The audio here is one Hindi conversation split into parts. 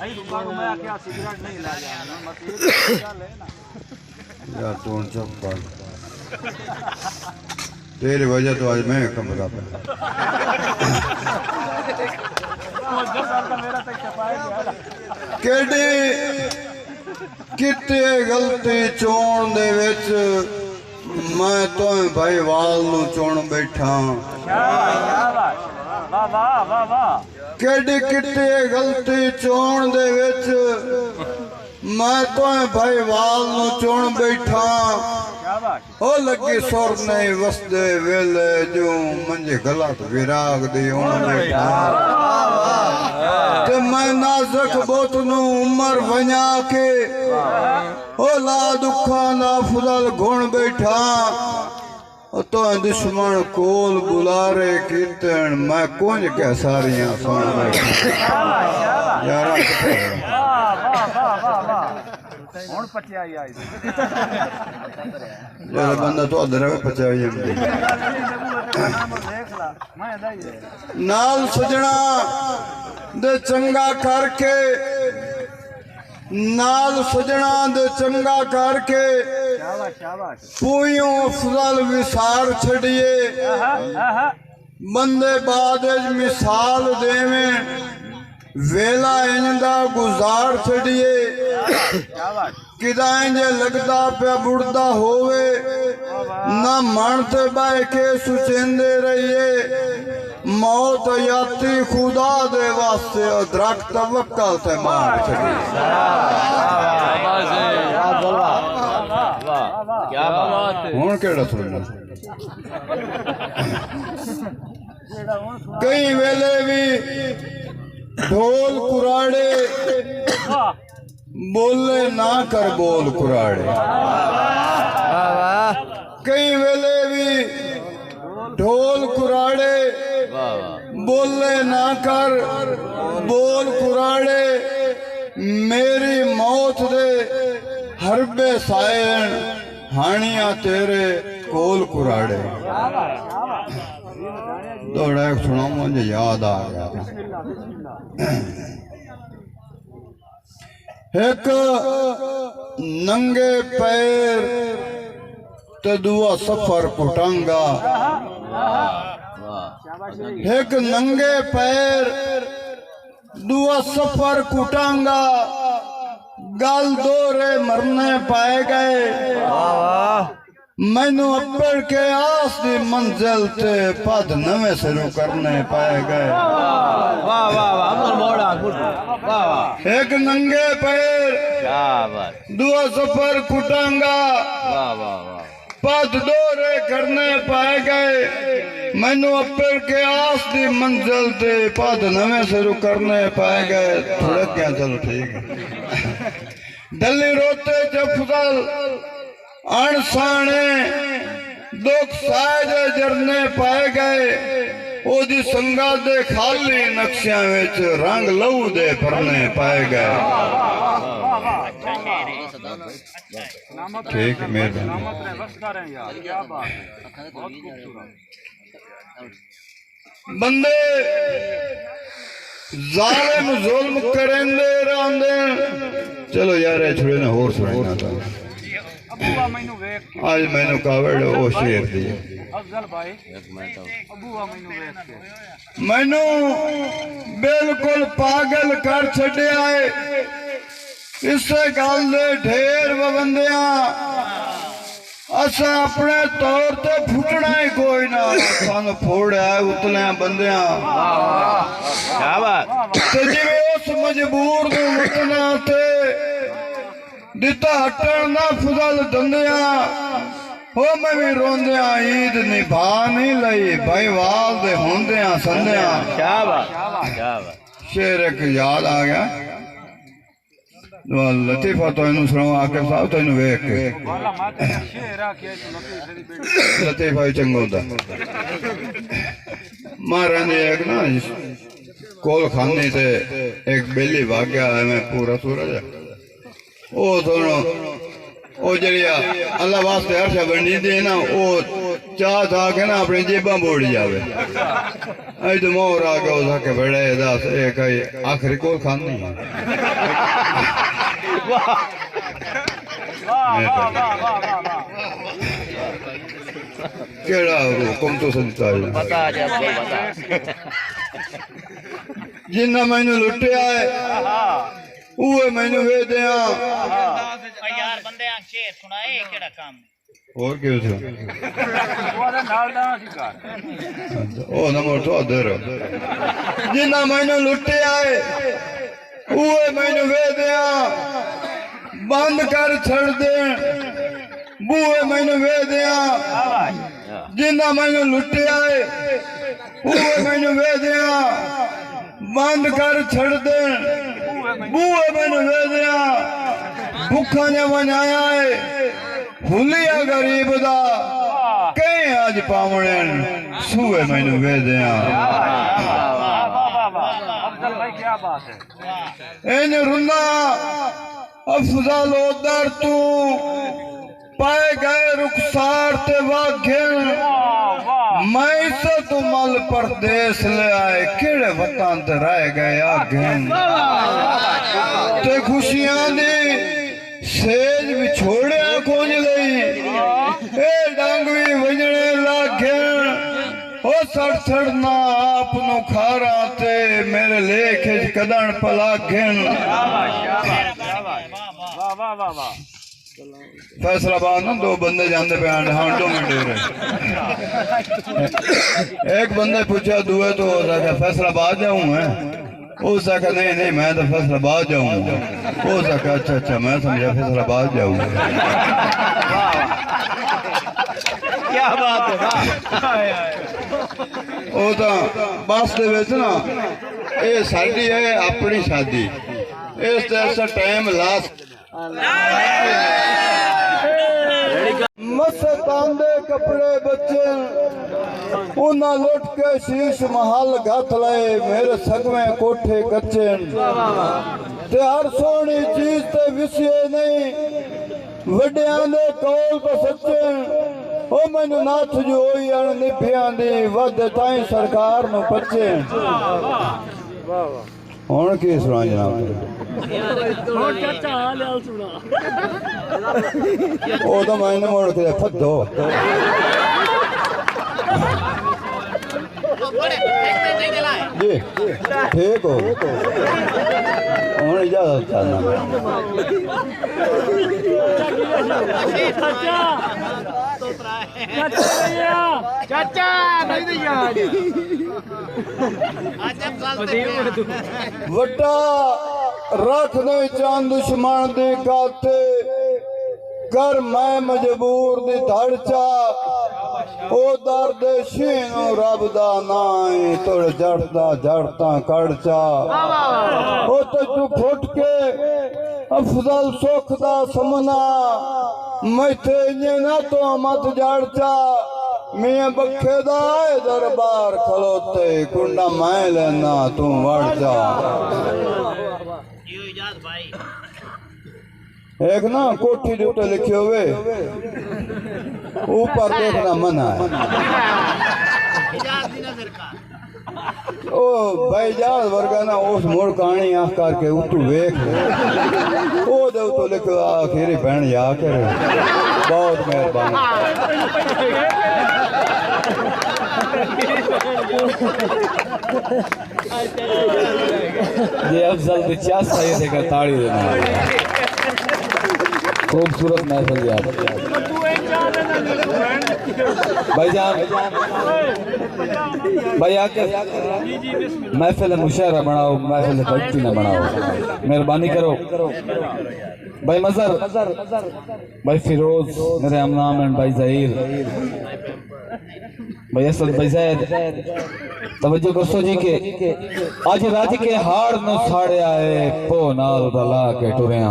आई दुकान में क्या सिगरेट नहीं ला जाना मत ये चल है ना यार तू चुप कर तेरी वजह तो आज मैं कम बता पाया केड़ी किते गलती चोण दे विच मैं तो भाई वाल नू चुन बैठा केड़ी किते गलती चोण दे विच मैं तो भाई वाल नू चुन बैठा ओ लगी सुर नहीं वसदे वेले जो मंजे गलत विराग दी उन बैठा ते मैं नाज़ुक बोत नू उमर वञा के ओ ला दुखा ना फुदल गुण बैठा तो दुश्मन कोल बुलारे कीर्तन मैं कुंज के सारियां सुन बैठा यार कौन पचाई आई यार बंदा तो अधर पचाई नाल सजना दे चंगा करके नाल सजना दे चंगा करके पूयों अफजल विसार छड़िए बंदे बाद मिसाल देवें वेला इंदा गुजार छड़िए किदा इंजे लगदा पे बुढ़दा होवे ना मनते बाय के सुचेंदे रहिए मौत याती खुदा दे वास्ते दरख्त वक्कल से मार छड़िए क्या बात है हुण केड़ा सुनना कई वेले भी ढोल कुराड़े बोले ना कर बोल कुराड़े कई वेले भी ढोल कुराड़े बोले ना कर बोल कुराड़े मेरी मौत दे हरबे सायन हानिया तेरे कोल कुराड़े दौड़ा सुना मुझे याद आ गया एक नंगे पैर ते दुआ सफर कुटांगा एक नंगे पैर दुआ सफर कुटांगा गल दोरे मरने पाए गए मैनू अप्पड़ के आस दी मंजिल ते पद नवे शुरू करने पाए गए एक नंगे पैर दुआ सफर कुटांगा पद दोरे करने पाए गए मैनू अप्पड़ के आस दी मंजिल ते पद नवे शुरू करने पाए गए थोड़ा क्या चलो ठीक है दली रोते जफदल अणसाने दुख साज जरने पाए गए ओदी संगा दे खाली नक्शियां विच रंग लहू दे भरने पाए गए ठीक बंदे जालिम जुल्म करेंदे रहंदे चलो यार छोड़े ना होर सुनाना आज मैनू कावड़ ओ शेर दी मैनू बिल्कुल पागल कर छड़िया है इसे गल दे ढेर बंदिया असा अपने तौर ते फुटना ही कोई ना सन फोड़ा उतलिया बंदिया जिवे उस मजबूर नू मुकना ते दिता हटन ना फुजल दंदिया हो मैं भी रोंदिया ईद निभा नहीं लई भाई वाल दे होंदिया संदिया शेर एक याद आ गया लतीफा तो इनू सुनाओ आके साहब तो इनू वेख के लतीफा ही चंगा होता महाराज ने एक ना कोल खाने से एक बेली भाग गया है मैं पूरा सूरज ओ सुनो ओ जरिया अल्लाह वास्ते हर शा बनी दे ना ओ चाह था के ना अपनी जेबा बोड़ जावे ऐ तो मोर आ गया उसा के बड़े दास एक आखिरी को खानी है केड़ा हुकुम तो संता है बता जा बता जिन्ना मैनू लुटिया है उहे मैनू वे दिया यार बंदे आ शेर सुनाए केड़ा काम और क्यों था ओरे नाल दा शिकार ओ नंबर तो अदर जिन्ना मैनू लुटिया है उहे मैनू वे दिया बंद कर छड़ दे बूहे मैनू वे दिया जिन्ना मैनू लुटिया है उहे मैनू वे दिया बंद कर छड़ दे बूहे मैनू वे दिया भुखा ने बनाया है हुलिया गरीब दा कहीं आज पावणे सूहे मैनू वे दिया अफजल भाई क्या बात है इन रुना अफजल उधर तू पाए गए रुखसार ते वाघिन मैं से तो मल परदेस ले आए केड़े वतन ते रह गए आघिन ते खुशियां दी सेज विछोड़िया खोज लई ए डंग भी वजने लाघिन ओ सड़ सड़ना आप नु खारा ते मेरे लेखे कदन पलाघिन वाह वाह वाह वाह फैसलाबाद ना दो बंदे जाते पे हाँ 2 मिनट हो रहे एक बंदे पूछा दुए तो हो सका फैसलाबाद जाऊं मैं हो सका नहीं नहीं मैं तो फैसलाबाद जाऊंगा हो सका अच्छा अच्छा मैं समझा फैसलाबाद जाऊंगा क्या बात है वो तो बस दे विच ना ये साडी है अपनी शादी इस तरह टाइम लास्ट मस्तान दे कपड़े बच्चे उन्हें लुट के शीश महल गथ लए मेरे सगवे कोठे कच्चे ते हर सोहनी चीज ते विसिए नहीं वड्डियां दे कौल तो सच्चे ओ मैनू नाथ जो होई अण निभियां दी वध ताईं सरकार नू पच्चे हुण की सुना जनाब ओ तो मैंने मोड़ के फदो जी ठीक हो हुण इजाजत करना चाचा नहीं दे यार वड्डा रख दे चांद दुश्मन दे गाते कर मैं मजबूर दी धड़चा ओ दर्द शीनो रब दा नाई तोड़ जड़ता जड़ता कड़चा ओ तो तू फुट के अफजल सुख दा समना मैथे ना तो मत जड़चा मियां बखे दा दरबार खलोते कुंडा मैं लेना तू वड़ जा एक ना कोठी के ऊपर लिखे हुए ऊपर देखना मना है ओ भाई जाज वर्गा ना उस मोड़ कहानी आख करके उतू वेख ओ दे तो लिखो आखिरी बहन या कर बहुत मेहरबानी ये अफजल भी चाह सही से कर ताड़ी देना खूबसूरत महफिल यार भाईजान भाई आकर महफिल मुशायरा बनाओ महफिल भक्ति न बनाओ मेहरबानी करो भाई मजहर भाई फिरोज मेरे अमनाम एंड भाई जहीर भाई असद भाई जैद तवज्जो करसो जी के आज राज के हाड़ नु साड़िया है पो नाल दला के टुरिया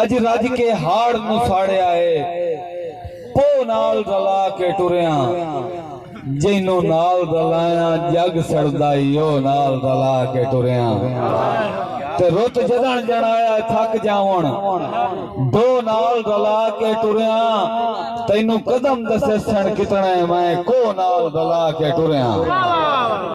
आज राज के हाड़ नु साड़िया है पो नाल दला के टुरिया जिन्हों नाल दलाया जग सड़दा यो नाल दला के टुरिया ते रुत जदन जनाया थक जावण दो नाल रला के टुरिया तैनू कदम दसे सन कितने मैं को नाल रला के टुरिया